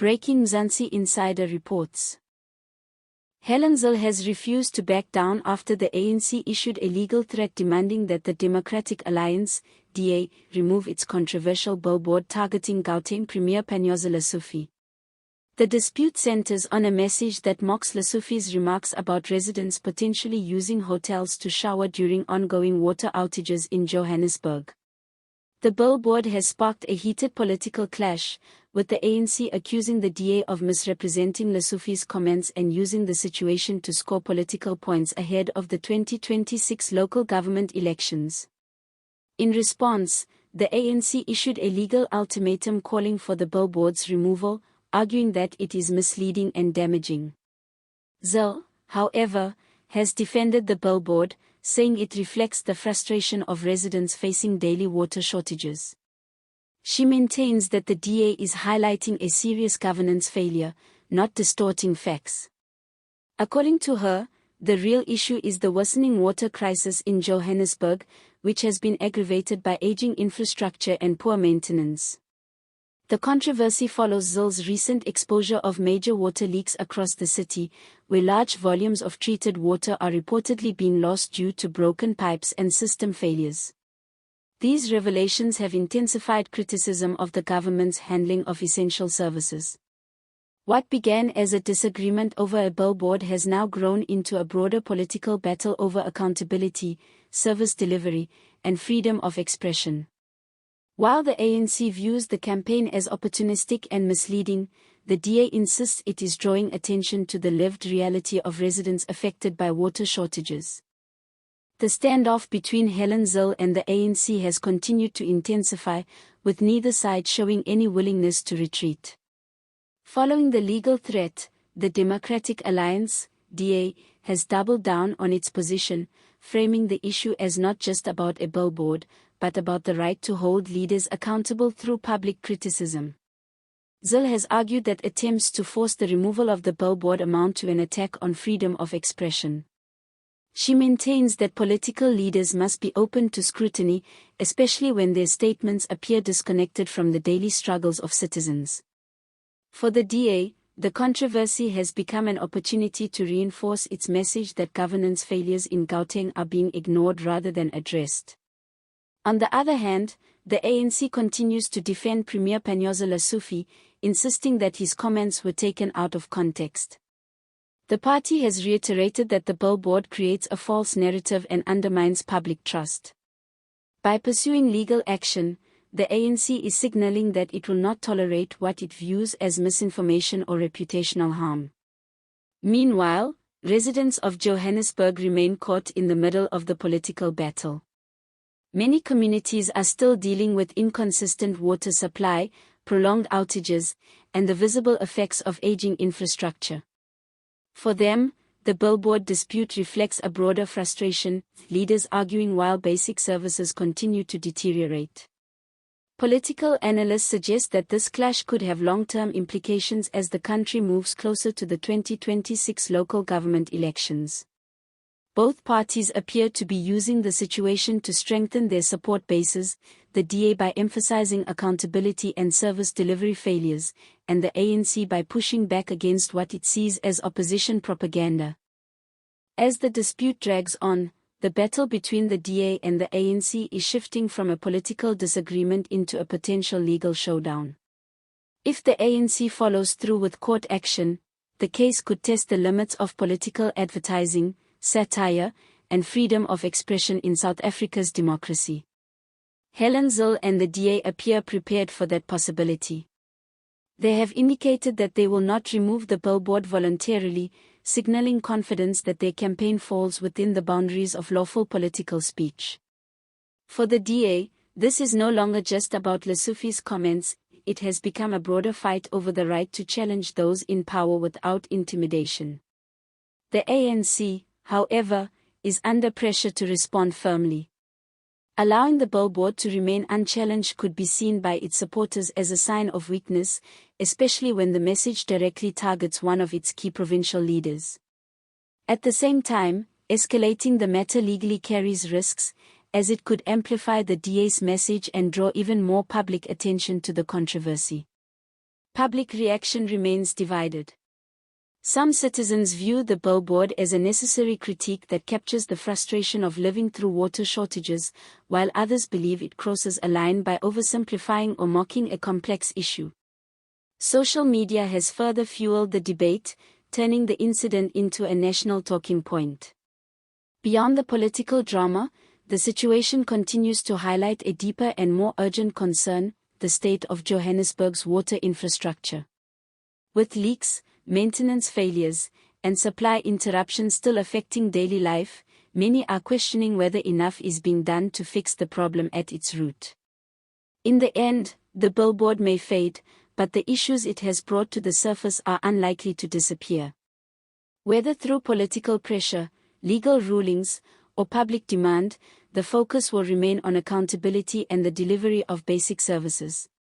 Breaking Mzansi Insider reports. Helen Zille has refused to back down after the ANC issued a legal threat demanding that the Democratic Alliance, DA, remove its controversial billboard targeting Gauteng Premier Panyaza Lesufi. The dispute centers on a message that mocks Lesufi's remarks about residents potentially using hotels to shower during ongoing water outages in Johannesburg. The billboard has sparked a heated political clash, with the ANC accusing the DA of misrepresenting Lesufi's comments and using the situation to score political points ahead of the 2026 local government elections. In response, the ANC issued a legal ultimatum calling for the billboard's removal, arguing that it is misleading and damaging. Zille, however, has defended the billboard, saying it reflects the frustration of residents facing daily water shortages. She maintains that the DA is highlighting a serious governance failure, not distorting facts. According to her, the real issue is the worsening water crisis in Johannesburg, which has been aggravated by aging infrastructure and poor maintenance. The controversy follows Zille's recent exposure of major water leaks across the city, where large volumes of treated water are reportedly being lost due to broken pipes and system failures. These revelations have intensified criticism of the government's handling of essential services. What began as a disagreement over a billboard has now grown into a broader political battle over accountability, service delivery, and freedom of expression. While the ANC views the campaign as opportunistic and misleading, the DA insists it is drawing attention to the lived reality of residents affected by water shortages. The standoff between Helen Zille and the ANC has continued to intensify, with neither side showing any willingness to retreat. Following the legal threat, the Democratic Alliance, DA, has doubled down on its position, framing the issue as not just about a billboard, but about the right to hold leaders accountable through public criticism. Zille has argued that attempts to force the removal of the billboard amount to an attack on freedom of expression. She maintains that political leaders must be open to scrutiny, especially when their statements appear disconnected from the daily struggles of citizens. For the DA, the controversy has become an opportunity to reinforce its message that governance failures in Gauteng are being ignored rather than addressed. On the other hand, the ANC continues to defend Premier Panyaza Lesufi, insisting that his comments were taken out of context. The party has reiterated that the billboard creates a false narrative and undermines public trust. By pursuing legal action, the ANC is signaling that it will not tolerate what it views as misinformation or reputational harm. Meanwhile, residents of Johannesburg remain caught in the middle of the political battle. Many communities are still dealing with inconsistent water supply, prolonged outages, and the visible effects of aging infrastructure. For them, the billboard dispute reflects a broader frustration, leaders arguing while basic services continue to deteriorate. Political analysts suggest that this clash could have long-term implications as the country moves closer to the 2026 local government elections. Both parties appear to be using the situation to strengthen their support bases, the DA by emphasizing accountability and service delivery failures, and the ANC by pushing back against what it sees as opposition propaganda. As the dispute drags on, the battle between the DA and the ANC is shifting from a political disagreement into a potential legal showdown. If the ANC follows through with court action, the case could test the limits of political advertising, satire, and freedom of expression in South Africa's democracy. Helen Zille and the DA appear prepared for that possibility. They have indicated that they will not remove the billboard voluntarily, signaling confidence that their campaign falls within the boundaries of lawful political speech. For the DA, this is no longer just about Lesufi's comments, it has become a broader fight over the right to challenge those in power without intimidation. The ANC, however, is under pressure to respond firmly. Allowing the billboard to remain unchallenged could be seen by its supporters as a sign of weakness, especially when the message directly targets one of its key provincial leaders. At the same time, escalating the matter legally carries risks, as it could amplify the DA's message and draw even more public attention to the controversy. Public reaction remains divided. Some citizens view the billboard as a necessary critique that captures the frustration of living through water shortages, while others believe it crosses a line by oversimplifying or mocking a complex issue. Social media has further fueled the debate, turning the incident into a national talking point. Beyond the political drama, the situation continues to highlight a deeper and more urgent concern: the state of Johannesburg's water infrastructure. With leaks, maintenance failures, and supply interruptions still affecting daily life, many are questioning whether enough is being done to fix the problem at its root. In the end, the billboard may fade, but the issues it has brought to the surface are unlikely to disappear. Whether through political pressure, legal rulings, or public demand, the focus will remain on accountability and the delivery of basic services.